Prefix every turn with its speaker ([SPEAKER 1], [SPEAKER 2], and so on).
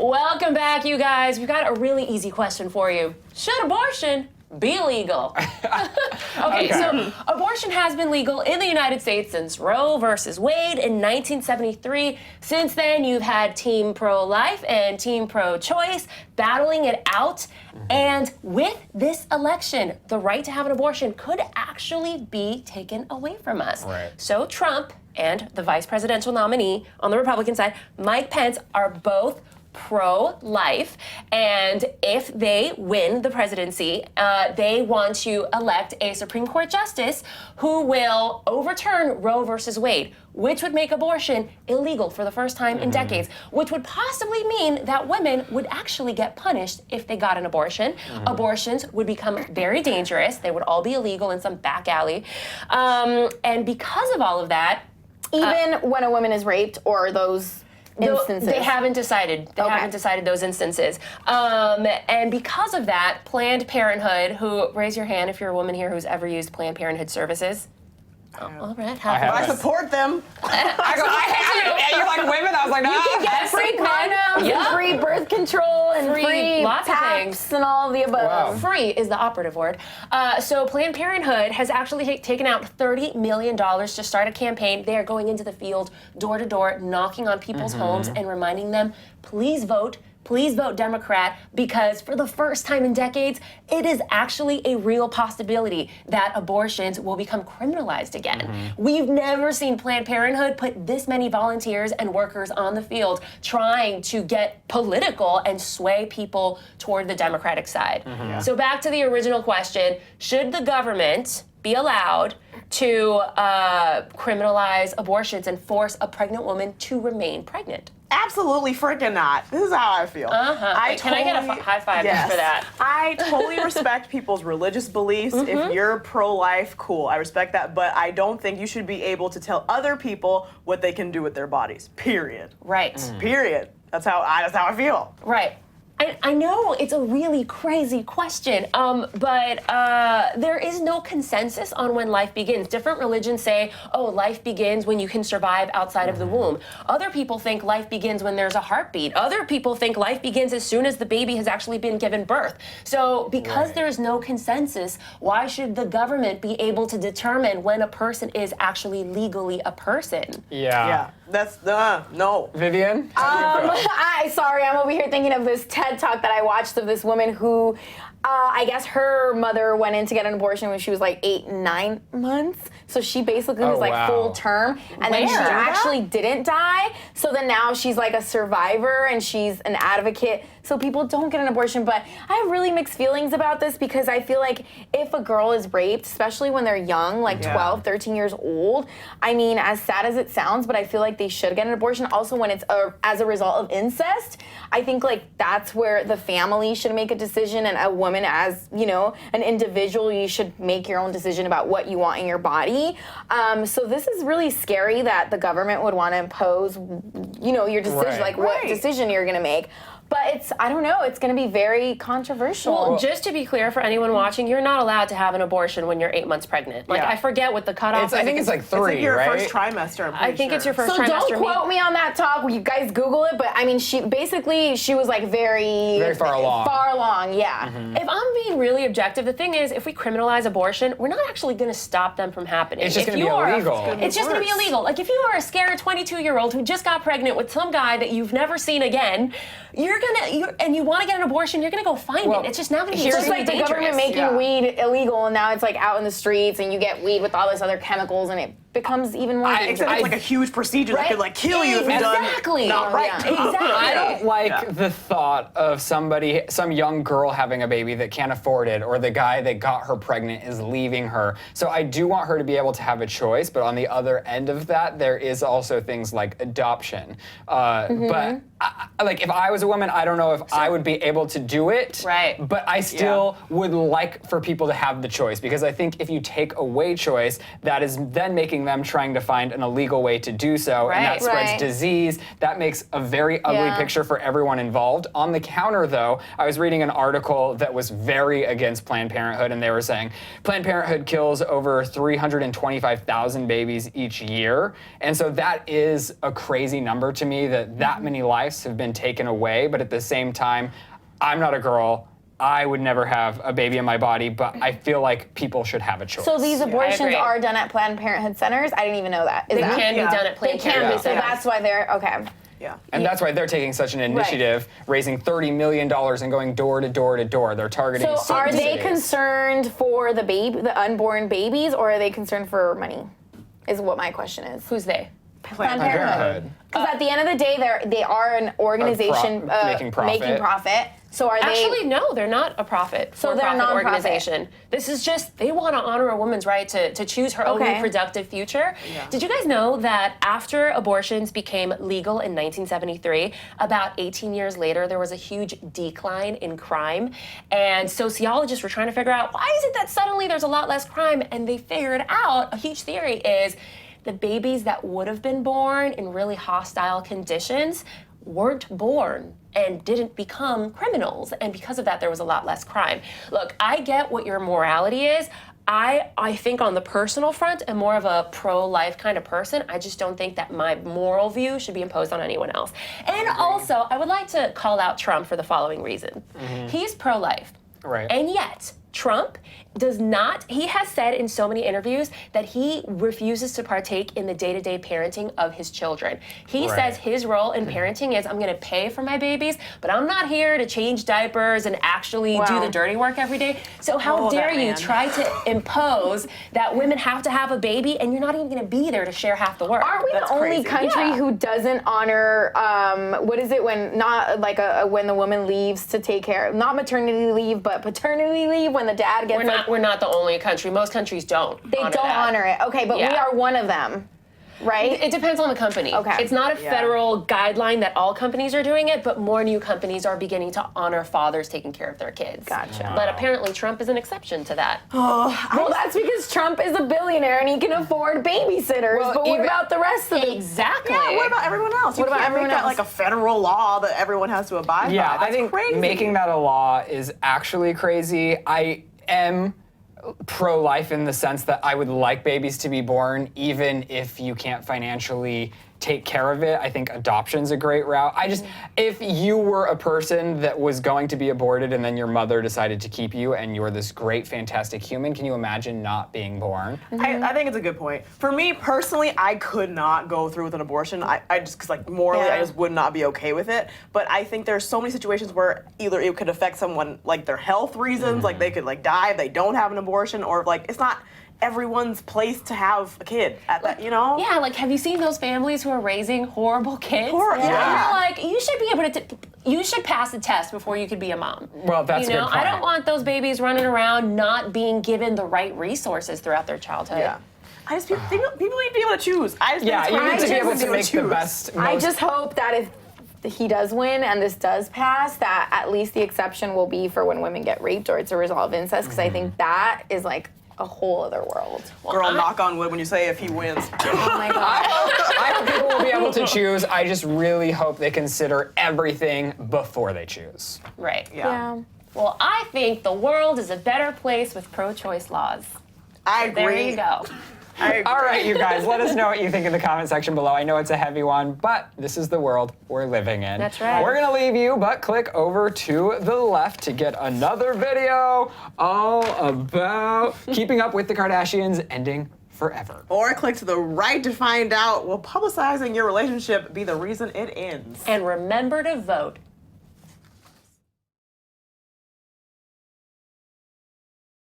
[SPEAKER 1] Welcome back, you guys. We've got a really easy question for you. Should abortion be legal? Okay, so abortion has been legal in the United States since Roe versus Wade in 1973. Since then, you've had Team Pro-Life and Team Pro-Choice battling it out. And with this election, the right to have an abortion could actually be taken away from us.
[SPEAKER 2] Right.
[SPEAKER 1] So Trump and the vice presidential nominee on the Republican side, Mike Pence, are both pro-life, and if they win the presidency, they want to elect a Supreme Court justice who will overturn Roe versus Wade, which would make abortion illegal for the first time in decades, which would possibly mean that women would actually get punished if they got an abortion. Abortions would become very dangerous. They would all be illegal in some back alley. And because of all of that,
[SPEAKER 3] even when a woman is raped or those instances.
[SPEAKER 1] They haven't decided. They haven't decided those instances. And because of that, Planned Parenthood, who, raise your hand if you're a woman here who's ever used Planned Parenthood services. All right,
[SPEAKER 4] I support them.
[SPEAKER 2] I have it. And you're like women. I was like, no.
[SPEAKER 3] You can get free condoms, and free birth control, and free
[SPEAKER 1] lots of
[SPEAKER 3] PAPs
[SPEAKER 1] things.
[SPEAKER 3] and all of the above.
[SPEAKER 2] Wow.
[SPEAKER 1] Free is the operative word. So Planned Parenthood has actually taken out $30 million to start a campaign. They are going into the field, door to door, knocking on people's homes and reminding them, please vote Democrat, because for the first time in decades, it is actually a real possibility that abortions will become criminalized again. We've never seen Planned Parenthood put this many volunteers and workers on the field trying to get political and sway people toward the Democratic side. So back to the original question, should the government be allowed to criminalize abortions and force a pregnant woman to remain pregnant?
[SPEAKER 4] Absolutely freaking not. This is how I feel.
[SPEAKER 1] Can I get a high five for that?
[SPEAKER 4] I totally respect people's religious beliefs. If you're pro-life, cool, I respect that. But I don't think you should be able to tell other people what they can do with their bodies. Period.
[SPEAKER 1] Right.
[SPEAKER 4] Period. That's how I feel.
[SPEAKER 1] Right. I know it's a really crazy question, but there is no consensus on when life begins. Different religions say, oh, life begins when you can survive outside of the womb. Other people think life begins when there's a heartbeat. Other people think life begins as soon as the baby has actually been given birth. So because there's no consensus, why should the government be able to determine when a person is actually legally a person?
[SPEAKER 4] Yeah. That's no.
[SPEAKER 2] Vivian?
[SPEAKER 3] Sorry, I'm over here thinking of this TED Talk that I watched of this woman who, I guess her mother went in to get an abortion when she was like 8, 9 months. So she basically was like full term, and then she actually didn't die. So then now she's like a survivor and she's an advocate. So people don't get an abortion, but I have really mixed feelings about this because I feel like if a girl is raped, especially when they're young, like 12, 13 years old, I mean, as sad as it sounds, but I feel like they should get an abortion. Also, when it's as a result of incest, I think like that's where the family should make a decision, and a woman as, you know, an individual, you should make your own decision about what you want in your body. So this is really scary that the government would want to impose, you know, your decision, like what decision you're going to make. But I don't know, it's going to be very controversial.
[SPEAKER 1] Well, just to be clear for anyone watching, you're not allowed to have an abortion when you're 8 months pregnant. Like, I forget what the cutoff is.
[SPEAKER 2] I think it's like 3,
[SPEAKER 4] it's like your
[SPEAKER 2] right?
[SPEAKER 4] first trimester,
[SPEAKER 1] I think it's your first trimester.
[SPEAKER 3] So don't quote me on that talk. You guys Google it. But I mean, she was like very
[SPEAKER 2] far along.
[SPEAKER 3] Far along, yeah.
[SPEAKER 1] If I'm being really objective, the thing is, if we criminalize abortion, we're not actually going to stop them from happening.
[SPEAKER 2] It's just going to be illegal.
[SPEAKER 1] It's just going to be illegal. Like, if you are a scared 22-year-old who just got pregnant with some guy that you've never seen again, and you want to get an abortion, you're going to go find it. It's just now going to be
[SPEAKER 3] It's just like the government making weed illegal, and now it's like out in the streets, and you get weed with all this other chemicals, and it becomes even more dangerous.
[SPEAKER 4] Except it's like a huge procedure that could like kill you if you done not right.
[SPEAKER 1] Exactly.
[SPEAKER 2] I don't like the thought of some young girl having a baby that can't afford it, or the guy that got her pregnant is leaving her. So I do want her to be able to have a choice, but on the other end of that, there is also things like adoption. But like if I was a woman, I don't know if I would be able to do it.
[SPEAKER 1] Right.
[SPEAKER 2] But I still would like for people to have the choice, because I think if you take away choice, that is then making them trying to find an illegal way to do so, and that
[SPEAKER 1] Right.
[SPEAKER 2] spreads
[SPEAKER 3] Right.
[SPEAKER 2] disease. That makes a very ugly
[SPEAKER 3] Yeah.
[SPEAKER 2] picture for everyone involved. On the counter, though, I was reading an article that was very against Planned Parenthood, and they were saying Planned Parenthood kills over 325,000 babies each year, and so that is a crazy number to me, that many lives have been taken away. But at the same time, I'm not a girl. I would never have a baby in my body, but I feel like people should have a choice.
[SPEAKER 3] So these abortions
[SPEAKER 1] agree.
[SPEAKER 3] are done at Planned Parenthood centers? I didn't even know that. Is
[SPEAKER 1] They
[SPEAKER 3] that?
[SPEAKER 1] can be
[SPEAKER 4] Yeah.
[SPEAKER 1] done at Planned
[SPEAKER 3] They can be,
[SPEAKER 1] Parenthood.
[SPEAKER 3] so that's why they're, okay.
[SPEAKER 4] Yeah.
[SPEAKER 2] And that's why they're taking such an initiative, raising $30 million and going door to door to door. They're targeting
[SPEAKER 3] So are they
[SPEAKER 2] cities.
[SPEAKER 3] concerned for the unborn babies, or are they concerned for money? Is what my question is.
[SPEAKER 1] Who's they?
[SPEAKER 3] Planned
[SPEAKER 2] Parenthood.
[SPEAKER 3] Parenthood. Because at the end of the day, they are an organization
[SPEAKER 2] making profit.
[SPEAKER 3] Making profit. So are
[SPEAKER 1] Actually,
[SPEAKER 3] they?
[SPEAKER 1] no, they're not a profit.
[SPEAKER 3] So they're
[SPEAKER 1] for-profit
[SPEAKER 3] nonprofit.
[SPEAKER 1] organization. This is just they want to honor a woman's right to choose her own
[SPEAKER 3] Okay.
[SPEAKER 1] reproductive future. Did you guys know that after abortions became legal in 1973, about 18 years later, there was a huge decline in crime, and sociologists were trying to figure out why is it that suddenly there's a lot less crime, and they figured out a huge theory is the babies that would have been born in really hostile conditions weren't born and didn't become criminals, and because of that there was a lot less crime. Look, I get what your morality is. I think on the personal front I'm more of a pro-life kind of person. I just don't think that my moral view should be imposed on anyone else. And also, I would like to call out Trump for the following reason. He's pro-life.
[SPEAKER 2] Right.
[SPEAKER 1] And yet, Trump does not, he has said in so many interviews that he refuses to partake in the day-to-day parenting of his children. He
[SPEAKER 2] Right.
[SPEAKER 1] says his role in parenting is I'm gonna pay for my babies, but I'm not here to change diapers and actually do
[SPEAKER 3] Wow.
[SPEAKER 1] the dirty work every day. So how
[SPEAKER 4] Oh,
[SPEAKER 1] dare
[SPEAKER 4] that
[SPEAKER 1] you
[SPEAKER 4] man.
[SPEAKER 1] try to impose that women have to have a baby and you're not even gonna be there to share half the work.
[SPEAKER 3] Aren't we
[SPEAKER 4] That's
[SPEAKER 3] the only
[SPEAKER 4] crazy.
[SPEAKER 3] country
[SPEAKER 1] Yeah.
[SPEAKER 3] who doesn't honor what is it when not like when the woman leaves to take care, not maternity leave but paternity leave, when the dad gets
[SPEAKER 1] We're not the only country. Most countries don't.
[SPEAKER 3] they don't
[SPEAKER 1] that.
[SPEAKER 3] honor it. Okay, but we
[SPEAKER 1] Yeah.
[SPEAKER 3] are one of them, right?
[SPEAKER 1] It depends on the company.
[SPEAKER 3] Okay.
[SPEAKER 1] It's not a
[SPEAKER 4] Yeah.
[SPEAKER 1] federal guideline that all companies are doing it, but more new companies are beginning to honor fathers taking care of their kids.
[SPEAKER 3] Gotcha.
[SPEAKER 1] But apparently Trump is an exception to that.
[SPEAKER 3] Well, that's because Trump is a billionaire and he can afford babysitters.
[SPEAKER 2] Well,
[SPEAKER 3] but what
[SPEAKER 2] even-
[SPEAKER 3] about the rest of the
[SPEAKER 1] Exactly.
[SPEAKER 4] Yeah, what about everyone else?
[SPEAKER 3] What about
[SPEAKER 4] can't
[SPEAKER 3] everyone
[SPEAKER 4] make that
[SPEAKER 3] else?
[SPEAKER 4] like a federal law that everyone has to abide by.
[SPEAKER 2] Yeah,
[SPEAKER 4] That's
[SPEAKER 2] I think
[SPEAKER 4] crazy.
[SPEAKER 2] making that a law is actually crazy. I am pro-life in the sense that I would like babies to be born even if you can't financially take care of it. I think adoption's a great route. If you were a person that was going to be aborted and then your mother decided to keep you and you're this great, fantastic human, can you imagine not being born?
[SPEAKER 4] I think it's a good point. For me personally, I could not go through with an abortion. I just, because like morally, I
[SPEAKER 3] Yeah.
[SPEAKER 4] just would not be okay with it. But I think there's so many situations where either it could affect someone, like their health reasons, like they could like die if they don't have an abortion, or like it's not everyone's place to have a kid at that, you know?
[SPEAKER 1] Yeah, like have you seen those families who are raising horrible kids?
[SPEAKER 4] Yeah.
[SPEAKER 1] You're like, you should be able to, you should pass a test before you could be a mom.
[SPEAKER 2] Well, that's
[SPEAKER 1] you
[SPEAKER 2] a
[SPEAKER 1] know,
[SPEAKER 2] good
[SPEAKER 1] I
[SPEAKER 2] point.
[SPEAKER 1] don't want those babies running around not being given the right resources throughout their childhood.
[SPEAKER 4] Yeah. I just people need to be able to choose. I just
[SPEAKER 2] Yeah,
[SPEAKER 4] think
[SPEAKER 2] you
[SPEAKER 4] it's
[SPEAKER 2] need to be
[SPEAKER 4] crazy
[SPEAKER 2] able to make the
[SPEAKER 4] choose.
[SPEAKER 2] best.
[SPEAKER 3] I
[SPEAKER 2] most-
[SPEAKER 3] just hope that if he does win and this does pass, that at least the exception will be for when women get raped or it's a result of incest, because I think that is like a whole other world.
[SPEAKER 4] Girl, knock on wood when you say if he wins.
[SPEAKER 3] Oh my god.
[SPEAKER 2] I hope people will be able to choose. I just really hope they consider everything before they choose.
[SPEAKER 1] Right.
[SPEAKER 3] Yeah.
[SPEAKER 1] Well, I think the world is a better place with pro-choice laws.
[SPEAKER 4] I agree.
[SPEAKER 1] There you go.
[SPEAKER 4] I agree.
[SPEAKER 2] All right, you guys, let us know what you think in the comment section below. I know it's a heavy one, but this is the world we're living in.
[SPEAKER 1] That's right.
[SPEAKER 2] We're gonna leave you, but click over to the left to get another video all about keeping up with the Kardashians ending forever.
[SPEAKER 4] Or click to the right to find out, will publicizing your relationship be the reason it ends?
[SPEAKER 1] And remember to vote.